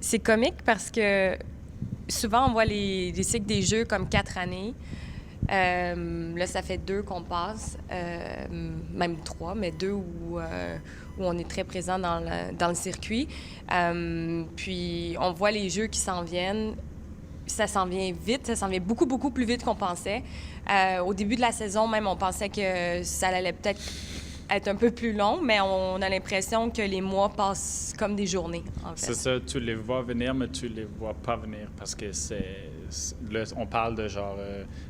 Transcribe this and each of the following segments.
C'est comique parce que souvent, on voit les cycles des jeux comme 4 années. Là, ça fait 2 qu'on passe, même 3, mais 2 où on est très présent dans le circuit. Puis, on voit les jeux qui s'en viennent. Ça s'en vient vite, ça s'en vient beaucoup, beaucoup plus vite qu'on pensait. Au début de la saison, même, on pensait que ça allait peut-être être un peu plus long, mais on a l'impression que les mois passent comme des journées, en fait. C'est ça, tu les vois venir, mais tu les vois pas venir parce que là, on parle de genre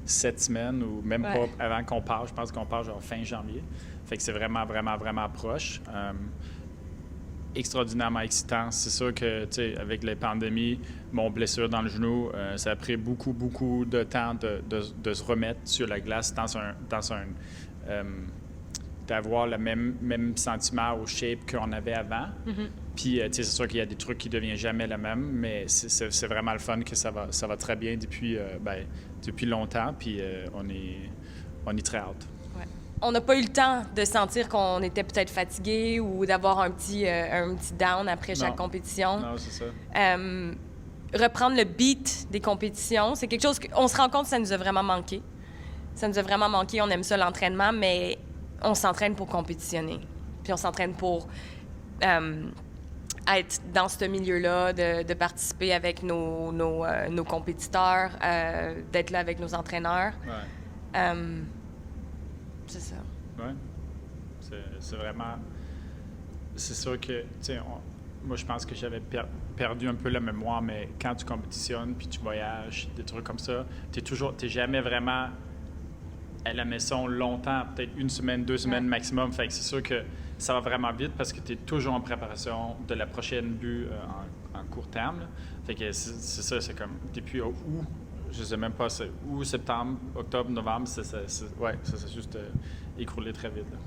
7 semaines ou même pas avant qu'on part. Je pense qu'on part genre fin janvier. Fait que c'est vraiment, vraiment, vraiment proche. Extraordinairement excitant. C'est sûr que, tu sais, avec les pandémies, mon blessure dans le genou, ça a pris beaucoup, beaucoup de temps de se remettre sur la glace d'avoir le même sentiment au shape qu'on avait avant. Mm-hmm. Puis, tu sais, c'est sûr qu'il y a des trucs qui ne deviennent jamais le même, mais c'est vraiment le fun que ça va très bien depuis longtemps, puis on est très hâte. Ouais. On n'a pas eu le temps de sentir qu'on était peut-être fatigué ou d'avoir un petit down après chaque compétition. Non, c'est ça. Reprendre le beat des compétitions, c'est quelque chose qu'on se rend compte que ça nous a vraiment manqué. Ça nous a vraiment manqué. On aime ça, l'entraînement, mais on s'entraîne pour compétitionner. Puis on s'entraîne pour être dans ce milieu-là, de participer avec nos compétiteurs, d'être là avec nos entraîneurs. Ouais. C'est ça. Oui. C'est vraiment... C'est sûr que, tu sais, moi, je pense que j'avais perdu un peu la mémoire, mais quand tu compétitionnes, puis tu voyages, des trucs comme ça, t'es jamais vraiment à la maison longtemps, peut-être 1 semaine, 2 semaines maximum. Fait que c'est sûr que ça va vraiment vite parce que tu es toujours en préparation de la prochaine but en court terme. Là. Fait que c'est ça, c'est comme depuis août, je sais même pas, c'est août, septembre, octobre, novembre, ça s'est juste écroulé très vite. Là.